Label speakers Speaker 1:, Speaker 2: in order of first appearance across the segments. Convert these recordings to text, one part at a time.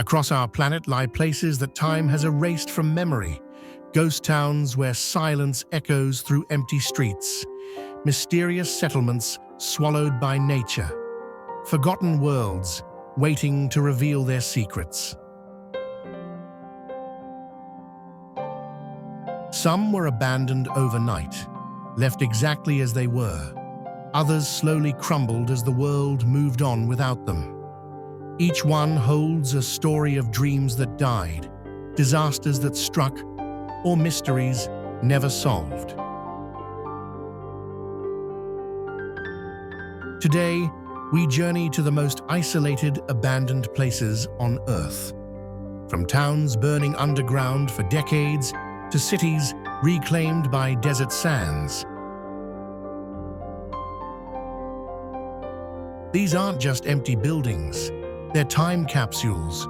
Speaker 1: Across our planet lie places that time has erased from memory, ghost towns where silence echoes through empty streets, mysterious settlements swallowed by nature, forgotten worlds waiting to reveal their secrets. Some were abandoned overnight, left exactly as they were. Others slowly crumbled as the world moved on without them. Each one holds a story of dreams that died, disasters that struck, or mysteries never solved. Today, we journey to the most isolated, abandoned places on Earth. From towns burning underground for decades to cities reclaimed by desert sands. These aren't just empty buildings. They're time capsules,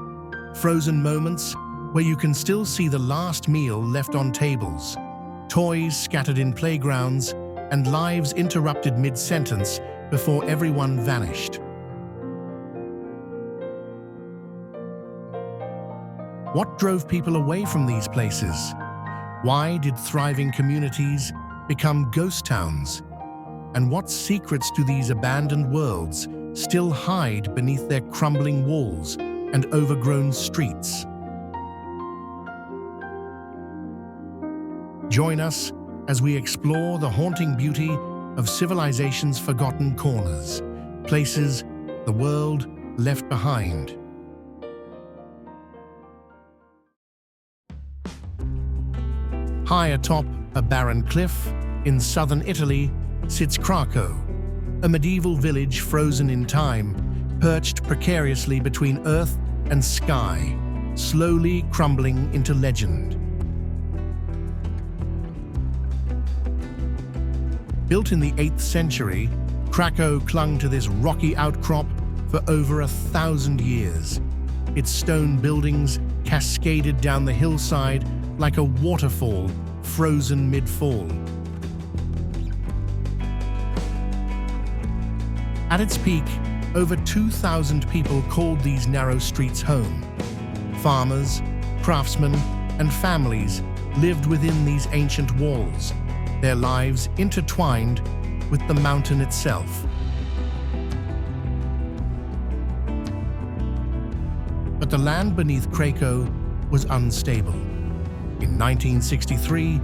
Speaker 1: frozen moments where you can still see the last meal left on tables, toys scattered in playgrounds, and lives interrupted mid-sentence before everyone vanished. What drove people away from these places? Why did thriving communities become ghost towns? And what secrets do these abandoned worlds still hide beneath their crumbling walls and overgrown streets? Join us as we explore the haunting beauty of civilization's forgotten corners, places the world left behind. High atop a barren cliff in southern Italy sits Craco, a medieval village frozen in time, perched precariously between earth and sky, slowly crumbling into legend. Built in the 8th century, Craco clung to this rocky outcrop for over 1,000 years. Its stone buildings cascaded down the hillside like a waterfall frozen mid-fall. At its peak, over 2,000 people called these narrow streets home. Farmers, craftsmen, and families lived within these ancient walls, their lives intertwined with the mountain itself. But the land beneath Craco was unstable. In 1963,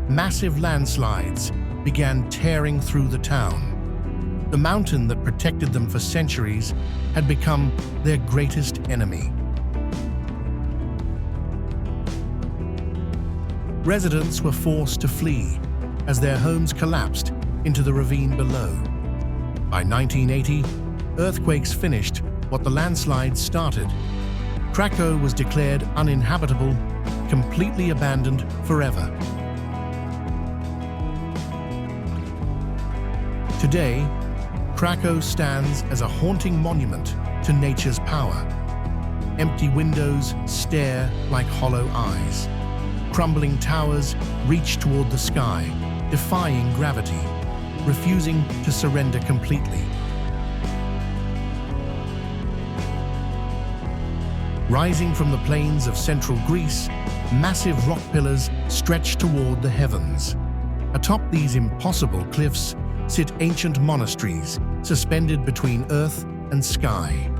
Speaker 1: massive landslides began tearing through the town. The mountain that protected them for centuries had become their greatest enemy. Residents were forced to flee as their homes collapsed into the ravine below. By 1980, earthquakes finished what the landslides started. Craco was declared uninhabitable, completely abandoned forever. Today, Craco stands as a haunting monument to nature's power. Empty windows stare like hollow eyes. Crumbling towers reach toward the sky, defying gravity, refusing to surrender completely. Rising from the plains of central Greece, massive rock pillars stretch toward the heavens. Atop these impossible cliffs sit ancient monasteries, suspended between earth and sky.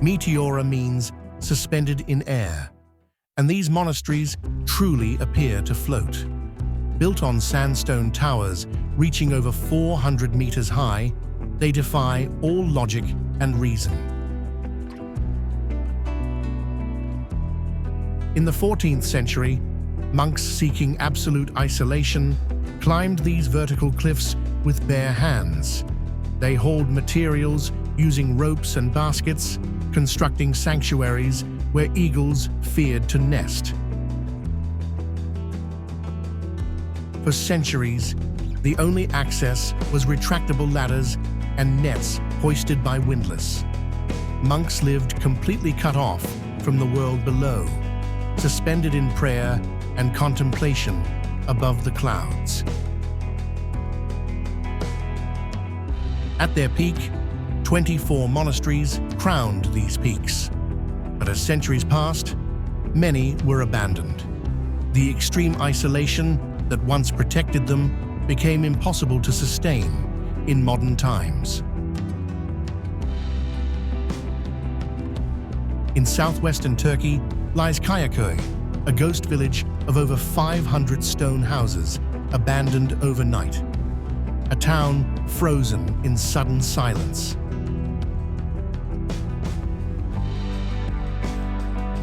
Speaker 1: Meteora means suspended in air, and these monasteries truly appear to float. Built on sandstone towers reaching over 400 meters high, they defy all logic and reason. In the 14th century, monks seeking absolute isolation climbed these vertical cliffs with bare hands. They hauled materials using ropes and baskets, constructing sanctuaries where eagles feared to nest. For centuries, the only access was retractable ladders and nets hoisted by windlass. Monks lived completely cut off from the world below, suspended in prayer and contemplation above the clouds. At their peak, 24 monasteries crowned these peaks. But as centuries passed, many were abandoned. The extreme isolation that once protected them became impossible to sustain in modern times. In southwestern Turkey lies Kayaköy, a ghost village of over 500 stone houses abandoned overnight. A town frozen in sudden silence.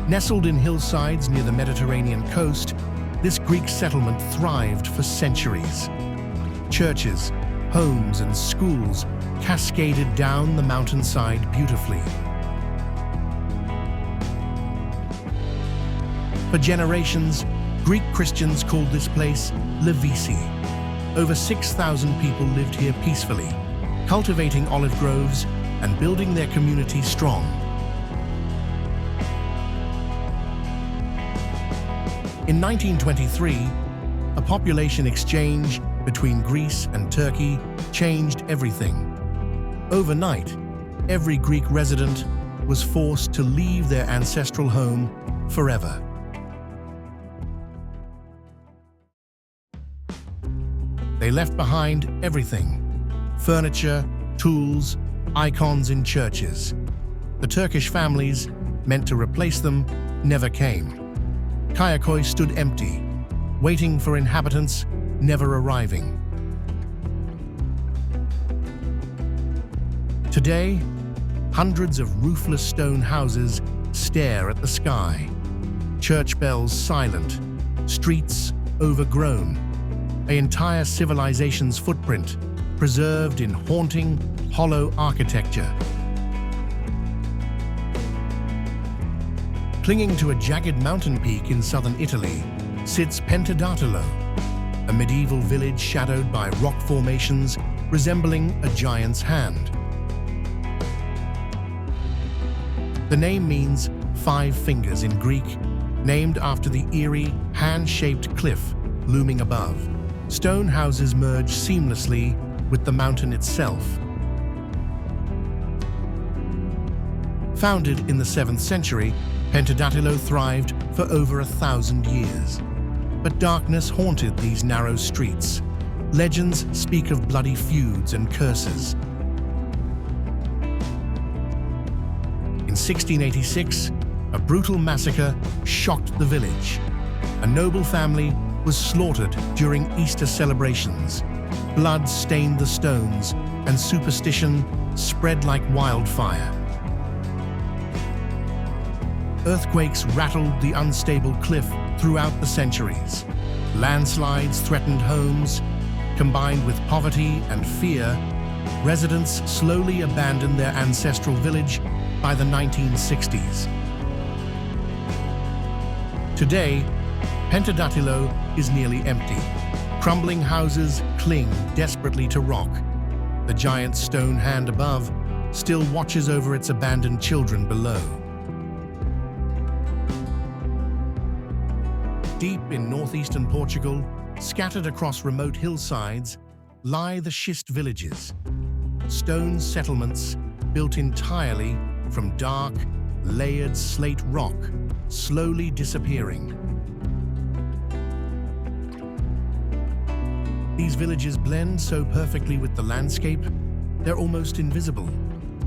Speaker 1: Nestled in hillsides near the Mediterranean coast, this Greek settlement thrived for centuries. Churches, homes, and schools cascaded down the mountainside beautifully. For generations, Greek Christians called this place Levisi. Over 6,000 people lived here peacefully, cultivating olive groves and building their community strong. In 1923, a population exchange between Greece and Turkey changed everything. Overnight, every Greek resident was forced to leave their ancestral home forever. They left behind everything: furniture, tools, icons in churches. The Turkish families meant to replace them never came. Kayaköy stood empty, waiting for inhabitants never arriving. Today, hundreds of roofless stone houses stare at the sky. Church bells silent, streets overgrown. An entire civilization's footprint preserved in haunting, hollow architecture. Clinging to a jagged mountain peak in southern Italy sits Pentedattilo, a medieval village shadowed by rock formations resembling a giant's hand. The name means 5 fingers in Greek, named after the eerie, hand-shaped cliff looming above. Stone houses merge seamlessly with the mountain itself. Founded in the 7th century, Pentedattilo thrived for over 1,000 years. But darkness haunted these narrow streets. Legends speak of bloody feuds and curses. In 1686, a brutal massacre shocked the village. A noble family was slaughtered during Easter celebrations. Blood stained the stones, and superstition spread like wildfire. Earthquakes rattled the unstable cliff throughout the centuries. Landslides threatened homes. Combined with poverty and fear, residents slowly abandoned their ancestral village by the 1960s. Today, Pentedattilo is nearly empty. Crumbling houses cling desperately to rock. The giant stone hand above still watches over its abandoned children below. Deep in northeastern Portugal, scattered across remote hillsides, lie the Schist villages. Stone settlements built entirely from dark, layered slate rock, slowly disappearing. These villages blend so perfectly with the landscape, they're almost invisible.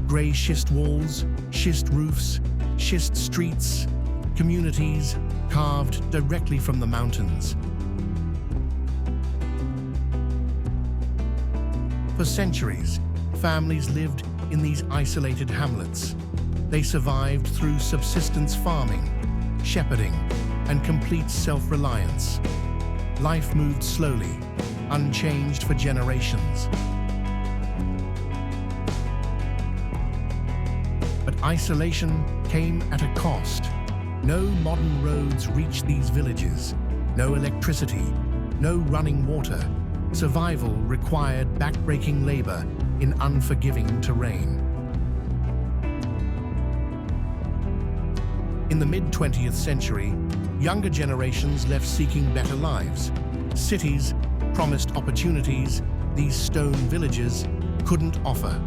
Speaker 1: Gray schist walls, schist roofs, schist streets, communities carved directly from the mountains. For centuries, families lived in these isolated hamlets. They survived through subsistence farming, shepherding, and complete self-reliance. Life moved slowly, unchanged for generations. But isolation came at a cost. No modern roads reached these villages, no electricity, no running water. Survival required backbreaking labor in unforgiving terrain. In the mid-20th century, younger generations left seeking better lives. Cities promised opportunities these stone villages couldn't offer.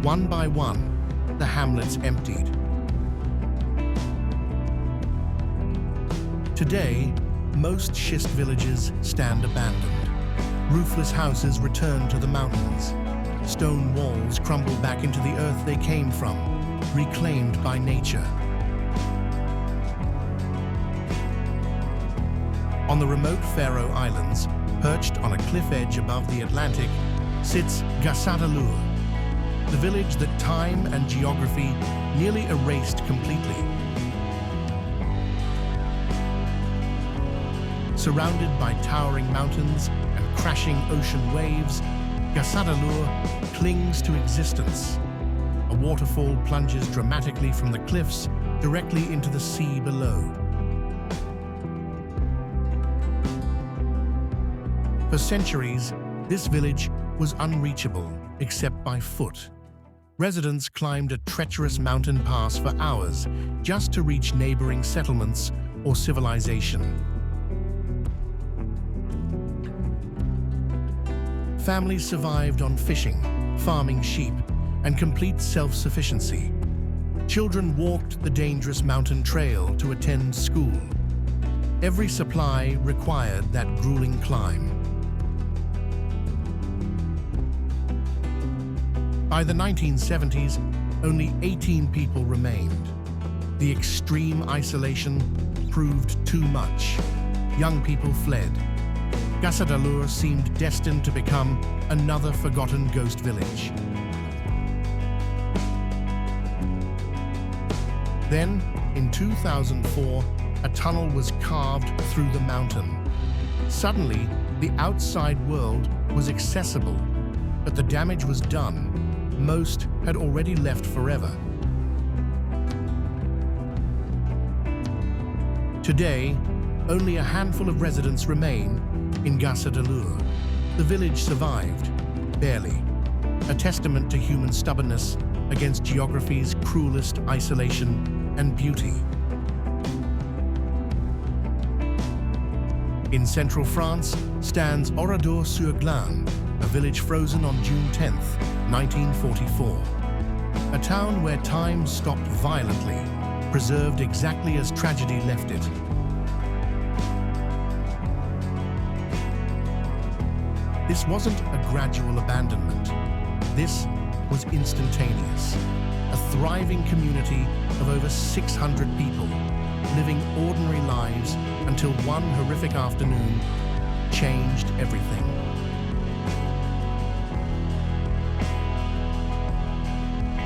Speaker 1: One by one, the hamlets emptied. Today, most schist villages stand abandoned. Roofless houses return to the mountains. Stone walls crumble back into the earth they came from, reclaimed by nature. On the remote Faroe Islands, perched on a cliff edge above the Atlantic, sits Gásadalur, the village that time and geography nearly erased completely. Surrounded by towering mountains and crashing ocean waves, Gásadalur clings to existence. A waterfall plunges dramatically from the cliffs directly into the sea below. For centuries, this village was unreachable except by foot. Residents climbed a treacherous mountain pass for hours just to reach neighboring settlements or civilization. Families survived on fishing, farming sheep, and complete self-sufficiency. Children walked the dangerous mountain trail to attend school. Every supply required that grueling climb. By the 1970s, only 18 people remained. The extreme isolation proved too much. Young people fled. Gásadalur seemed destined to become another forgotten ghost village. Then, in 2004, a tunnel was carved through the mountain. Suddenly, the outside world was accessible, but the damage was done. Most had already left forever. Today, only a handful of residents remain in Gásadalur. The village survived, barely, a testament to human stubbornness against geography's cruelest isolation and beauty. In central France stands Oradour-sur-Glane, a village frozen on June 10th, 1944. A town where time stopped violently, preserved exactly as tragedy left it. This wasn't a gradual abandonment. This was instantaneous. A thriving community of over 600 people, living ordinary lives until one horrific afternoon changed everything.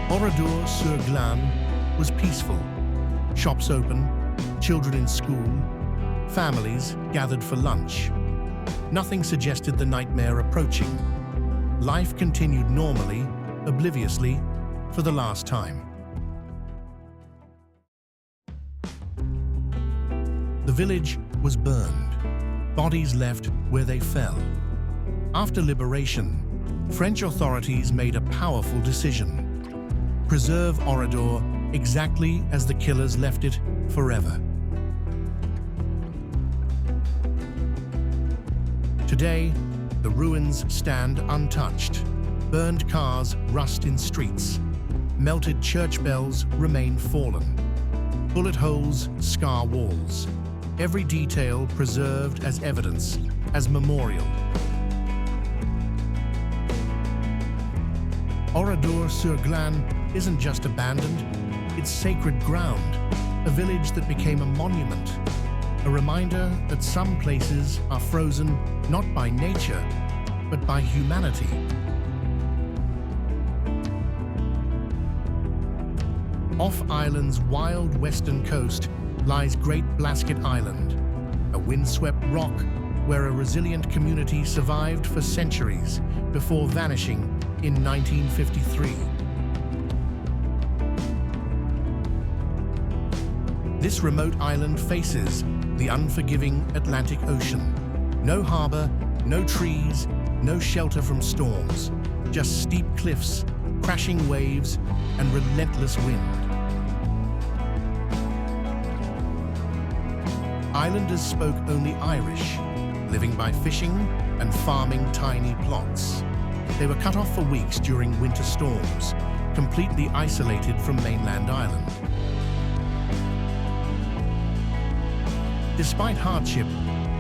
Speaker 1: Oradour-sur-Glane was peaceful. Shops open, children in school, families gathered for lunch. Nothing suggested the nightmare approaching. Life continued normally, obliviously, for the last time. The village was burned, bodies left where they fell. After liberation, French authorities made a powerful decision: preserve Oradour exactly as the killers left it forever. Today, the ruins stand untouched. Burned cars rust in streets. Melted church bells remain fallen. Bullet holes scar walls. Every detail preserved as evidence, as memorial. Oradour-sur-Glane isn't just abandoned, it's sacred ground, a village that became a monument, a reminder that some places are frozen not by nature, but by humanity. Off Ireland's wild western coast lies Great Blasket Island, a windswept rock where a resilient community survived for centuries before vanishing in 1953. This remote island faces the unforgiving Atlantic Ocean. No harbor, no trees, no shelter from storms, just steep cliffs, crashing waves, and relentless wind. Islanders spoke only Irish, living by fishing and farming tiny plots. They were cut off for weeks during winter storms, completely isolated from mainland Ireland. Despite hardship,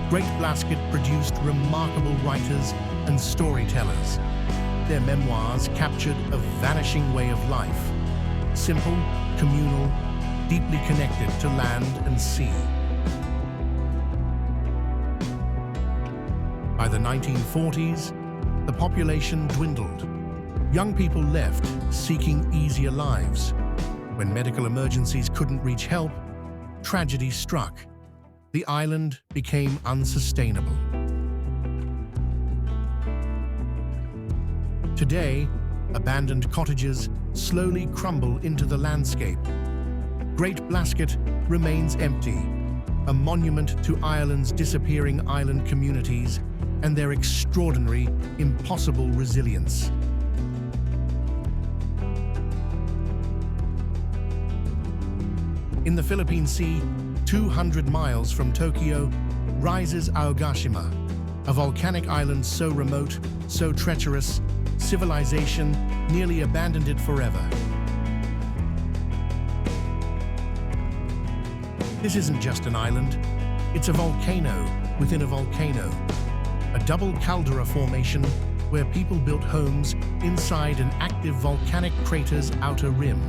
Speaker 1: Great Blasket produced remarkable writers and storytellers. Their memoirs captured a vanishing way of life, simple, communal, deeply connected to land and sea. By the 1940s, the population dwindled. Young people left, seeking easier lives. When medical emergencies couldn't reach help, tragedy struck. The island became unsustainable. Today, abandoned cottages slowly crumble into the landscape. Great Blasket remains empty, a monument to Ireland's disappearing island communities and their extraordinary, impossible resilience. In the Philippine Sea, 200 miles from Tokyo, rises Aogashima, a volcanic island so remote, so treacherous, civilization nearly abandoned it forever. This isn't just an island, it's a volcano within a volcano, a double caldera formation where people built homes inside an active volcanic crater's outer rim.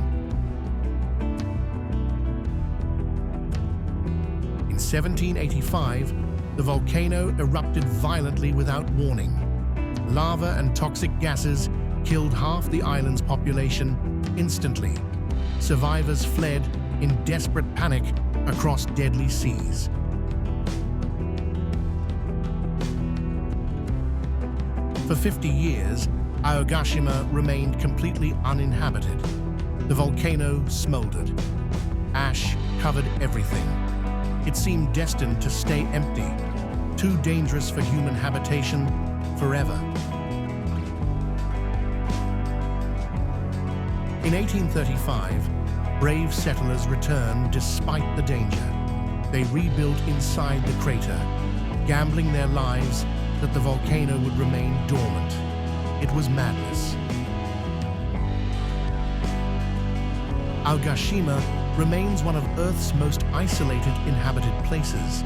Speaker 1: In 1785, the volcano erupted violently without warning. Lava and toxic gases killed half the island's population instantly. Survivors fled in desperate panic across deadly seas. For 50 years, Aogashima remained completely uninhabited. The volcano smoldered. Ash covered everything. It seemed destined to stay empty, too dangerous for human habitation forever. In 1835, brave settlers returned despite the danger. They rebuilt inside the crater, gambling their lives that the volcano would remain dormant. It was madness. Aogashima remains one of Earth's most isolated inhabited places,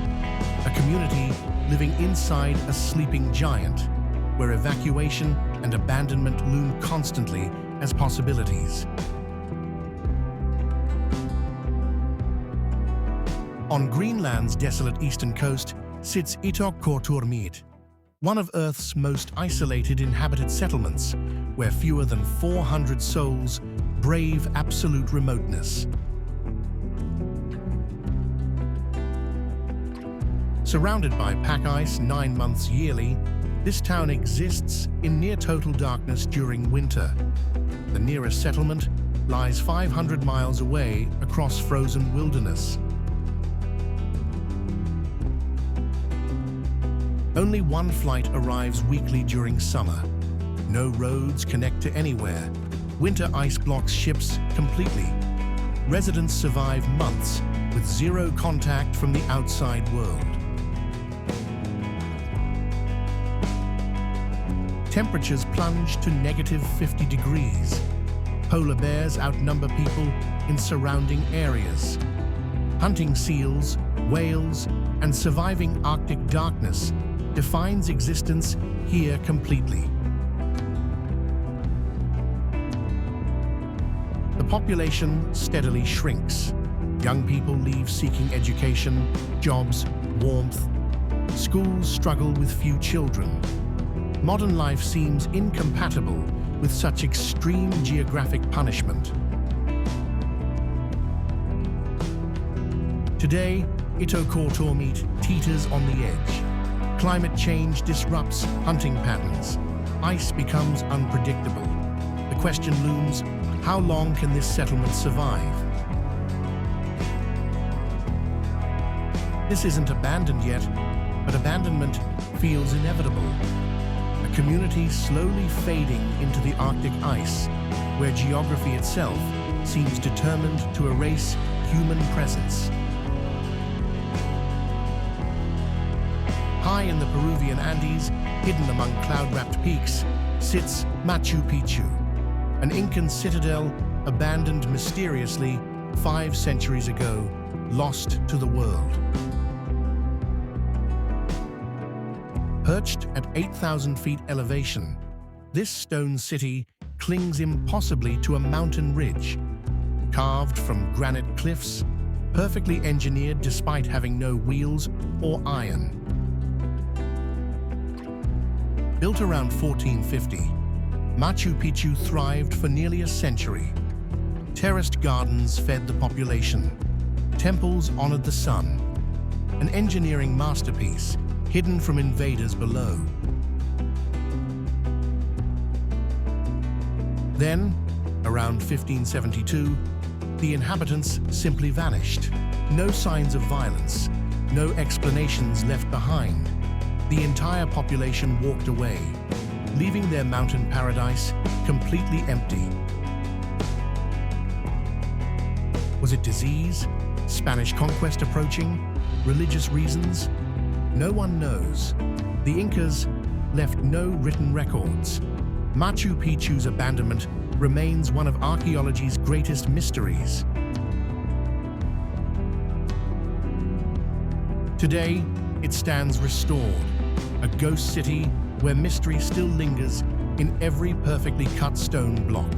Speaker 1: a community living inside a sleeping giant, where evacuation and abandonment loom constantly as possibilities. On Greenland's desolate eastern coast sits Oradour-sur-Glane, one of Earth's most isolated inhabited settlements, where fewer than 400 souls brave absolute remoteness. Surrounded by pack ice 9 months yearly, this town exists in near-total darkness during winter. The nearest settlement lies 500 miles away across frozen wilderness. Only one flight arrives weekly during summer. No roads connect to anywhere. Winter ice blocks ships completely. Residents survive months with zero contact from the outside world. Temperatures plunge to -50 degrees. Polar bears outnumber people in surrounding areas. Hunting seals, whales, and surviving Arctic darkness defines existence here completely. The population steadily shrinks. Young people leave seeking education, jobs, warmth. Schools struggle with few children. Modern life seems incompatible with such extreme geographic punishment. Today, Oradour-sur-Glane teeters on the edge. Climate change disrupts hunting patterns. Ice becomes unpredictable. The question looms, how long can this settlement survive? This isn't abandoned yet, but abandonment feels inevitable. A community slowly fading into the Arctic ice, where geography itself seems determined to erase human presence. High in the Peruvian Andes, hidden among cloud-wrapped peaks, sits Machu Picchu, an Incan citadel abandoned mysteriously 5 centuries ago, lost to the world. Perched at 8,000 feet elevation, this stone city clings impossibly to a mountain ridge, carved from granite cliffs, perfectly engineered despite having no wheels or iron. Built around 1450, Machu Picchu thrived for nearly a century. Terraced gardens fed the population. Temples honored the sun. An engineering masterpiece hidden from invaders below. Then, around 1572, the inhabitants simply vanished. No signs of violence, no explanations left behind. The entire population walked away, leaving their mountain paradise completely empty. Was it disease? Spanish conquest approaching? Religious reasons? No one knows. The Incas left no written records. Machu Picchu's abandonment remains one of archaeology's greatest mysteries. Today, it stands restored, a ghost city where mystery still lingers in every perfectly cut stone block.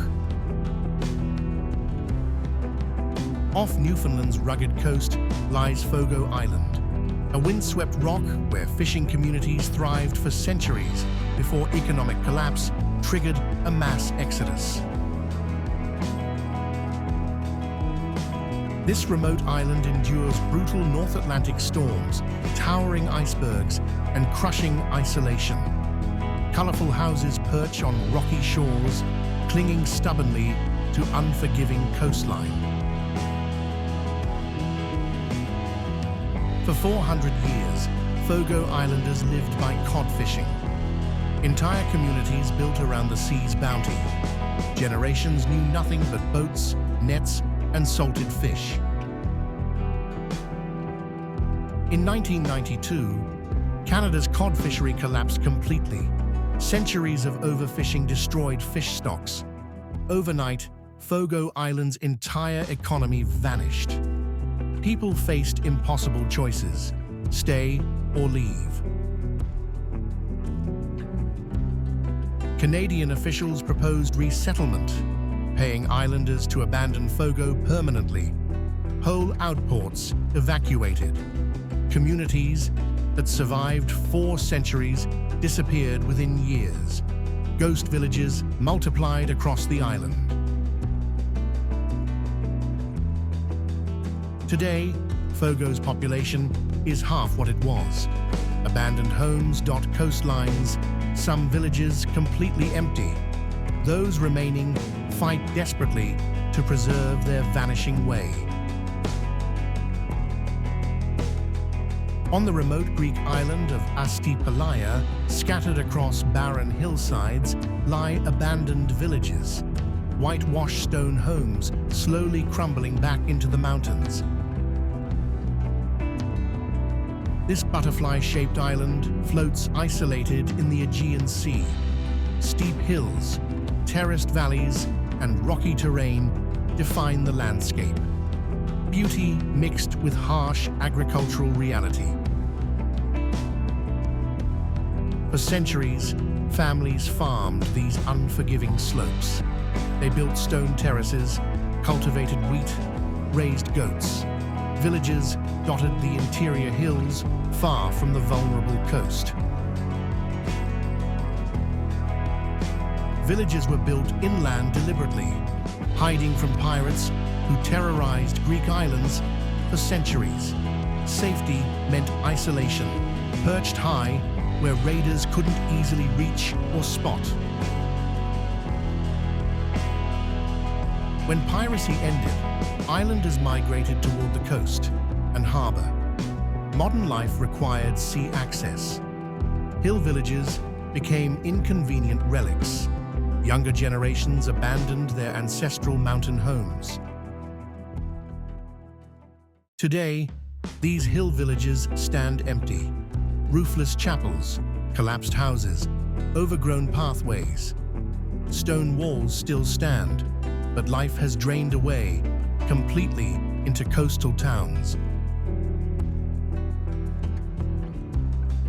Speaker 1: Off Newfoundland's rugged coast lies Fogo Island, a windswept rock where fishing communities thrived for centuries before economic collapse triggered a mass exodus. This remote island endures brutal North Atlantic storms, towering icebergs, and crushing isolation. Colorful houses perch on rocky shores, clinging stubbornly to unforgiving coastline. For 400 years, Fogo Islanders lived by cod fishing. Entire communities built around the sea's bounty. Generations knew nothing but boats, nets, and salted fish. In 1992, Canada's cod fishery collapsed completely. Centuries of overfishing destroyed fish stocks. Overnight, Fogo Island's entire economy vanished. People faced impossible choices: stay or leave. Canadian officials proposed resettlement, paying islanders to abandon Fogo permanently. Whole outports evacuated. Communities that survived 4 centuries disappeared within years. Ghost villages multiplied across the island. Today, Fogo's population is half what it was. Abandoned homes dot coastlines, some villages completely empty. Those remaining fight desperately to preserve their vanishing way. On the remote Greek island of Astipalaya, scattered across barren hillsides, lie abandoned villages. Whitewashed stone homes slowly crumbling back into the mountains. This butterfly-shaped island floats isolated in the Aegean Sea. Steep hills, terraced valleys, and rocky terrain define the landscape. Beauty mixed with harsh agricultural reality. For centuries, families farmed these unforgiving slopes. They built stone terraces, cultivated wheat, raised goats. Villages dotted the interior hills, far from the vulnerable coast. Villages were built inland deliberately, hiding from pirates who terrorized Greek islands for centuries. Safety meant isolation, perched high where raiders couldn't easily reach or spot. When piracy ended, islanders migrated toward the coast and harbor. Modern life required sea access. Hill villages became inconvenient relics. Younger generations abandoned their ancestral mountain homes. Today, these hill villages stand empty. Roofless chapels, collapsed houses, overgrown pathways. stone walls still stand, but life has drained away completely into coastal towns.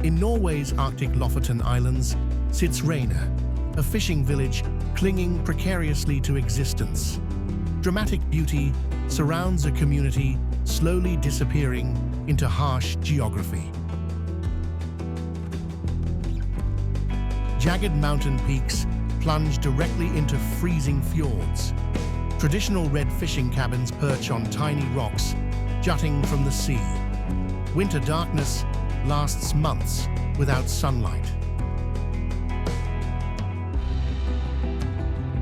Speaker 1: In Norway's Arctic Lofoten Islands sits Reina, a fishing village clinging precariously to existence. Dramatic beauty surrounds a community slowly disappearing into harsh geography. Jagged mountain peaks plunge directly into freezing fjords. Traditional red fishing cabins perch on tiny rocks jutting from the sea. Winter darkness lasts months without sunlight.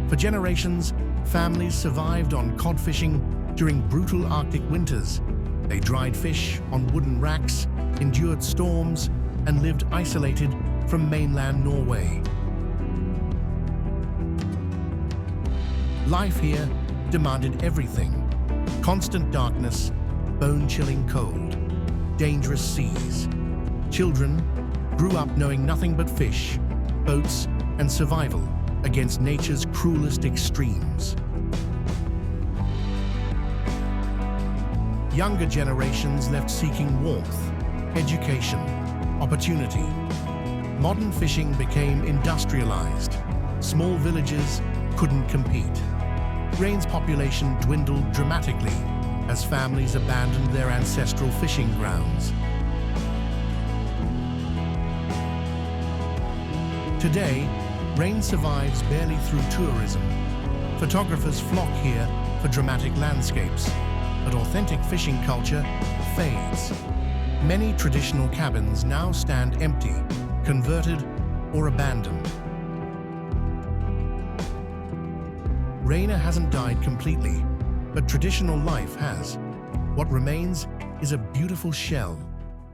Speaker 1: For generations, families survived on cod fishing during brutal Arctic winters. They dried fish on wooden racks, endured storms, and lived isolated from mainland Norway. Life here demanded everything: constant darkness, bone-chilling cold, dangerous seas. Children grew up knowing nothing but fish, boats, and survival against nature's cruelest extremes. Younger generations left seeking warmth, education, opportunity. Modern fishing became industrialized. Small villages couldn't compete. Grain's population dwindled dramatically as families abandoned their ancestral fishing grounds. Today, Rain survives barely through tourism. Photographers flock here for dramatic landscapes, but authentic fishing culture fades. Many traditional cabins now stand empty, converted, or abandoned. Reina hasn't died completely, but traditional life has. What remains is a beautiful shell,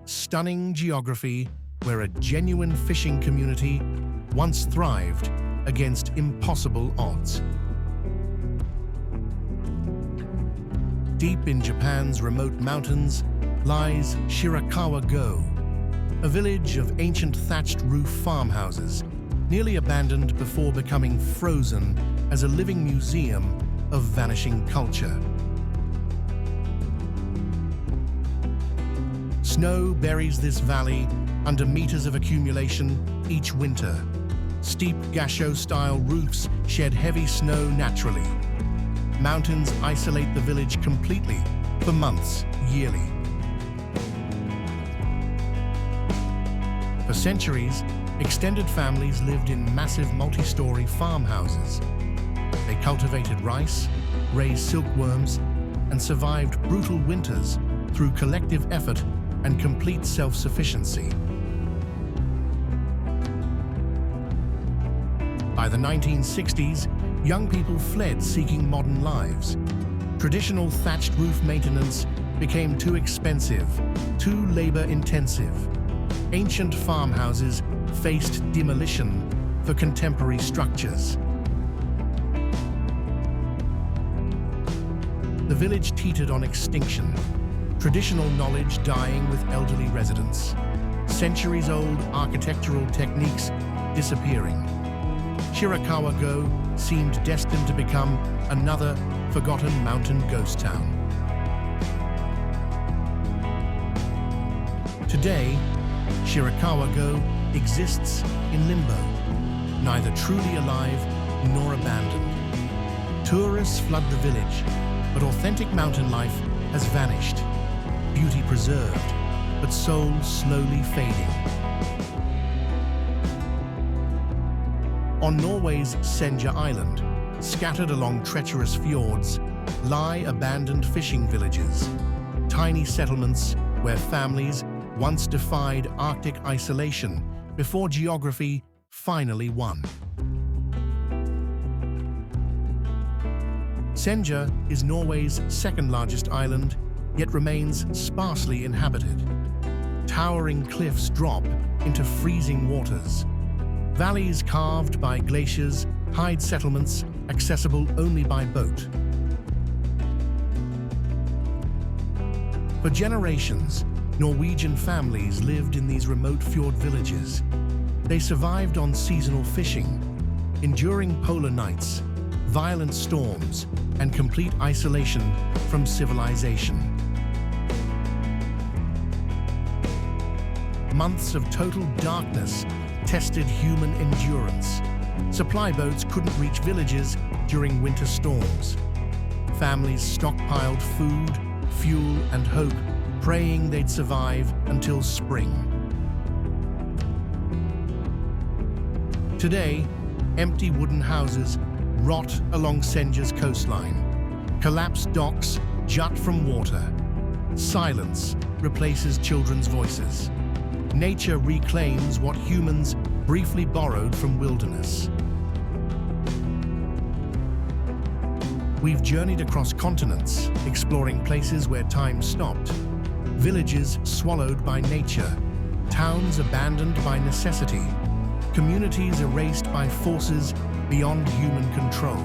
Speaker 1: stunning geography where a genuine fishing community once thrived against impossible odds. Deep in Japan's remote mountains lies Shirakawa-go, a village of ancient thatched roof farmhouses, nearly abandoned before becoming frozen as a living museum of vanishing culture. Snow buries this valley under meters of accumulation each winter. Steep gasho-style roofs shed heavy snow naturally. Mountains isolate the village completely for months yearly. For centuries, extended families lived in massive multi-story farmhouses. They cultivated rice, raised silkworms, and survived brutal winters through collective effort and complete self-sufficiency. By the 1960s, young people fled seeking modern lives. Traditional thatched roof maintenance became too expensive, too labor-intensive. Ancient farmhouses faced demolition for contemporary structures. The village teetered on extinction, traditional knowledge dying with elderly residents, centuries-old architectural techniques disappearing. Shirakawa-go seemed destined to become another forgotten mountain ghost town. Today, Shirakawa-go exists in limbo, neither truly alive nor abandoned. Tourists flood the village, but authentic mountain life has vanished, beauty preserved, but soul slowly fading. On Norway's Senja Island, scattered along treacherous fjords, lie abandoned fishing villages, tiny settlements where families once defied Arctic isolation before geography finally won. Senja is Norway's second-largest island, yet remains sparsely inhabited. Towering cliffs drop into freezing waters. Valleys carved by glaciers hide settlements accessible only by boat. For generations, Norwegian families lived in these remote fjord villages. They survived on seasonal fishing, enduring polar nights, violent storms, and complete isolation from civilization. Months of total darkness tested human endurance. Supply boats couldn't reach villages during winter storms. Families stockpiled food, fuel, and hope, praying they'd survive until spring. Today, empty wooden houses rot along Senja's coastline. Collapsed docks jut from water. Silence replaces children's voices. Nature reclaims what humans briefly borrowed from wilderness. We've journeyed across continents, exploring places where time stopped. Villages swallowed by nature, towns abandoned by necessity, communities erased by forces beyond human control.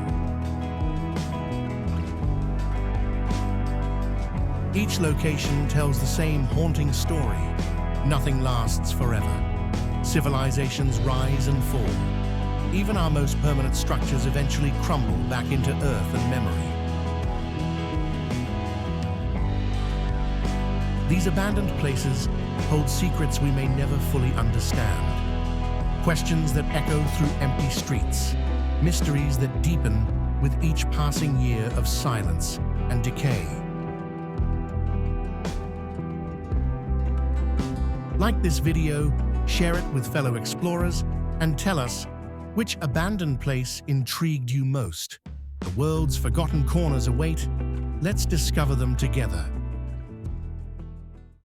Speaker 1: Each location tells the same haunting story. Nothing lasts forever. Civilizations rise and fall. Even our most permanent structures eventually crumble back into earth and memory. These abandoned places hold secrets we may never fully understand. Questions that echo through empty streets. Mysteries that deepen with each passing year of silence and decay. Like this video, share it with fellow explorers, and tell us which abandoned place intrigued you most. The world's forgotten corners await. Let's discover them together.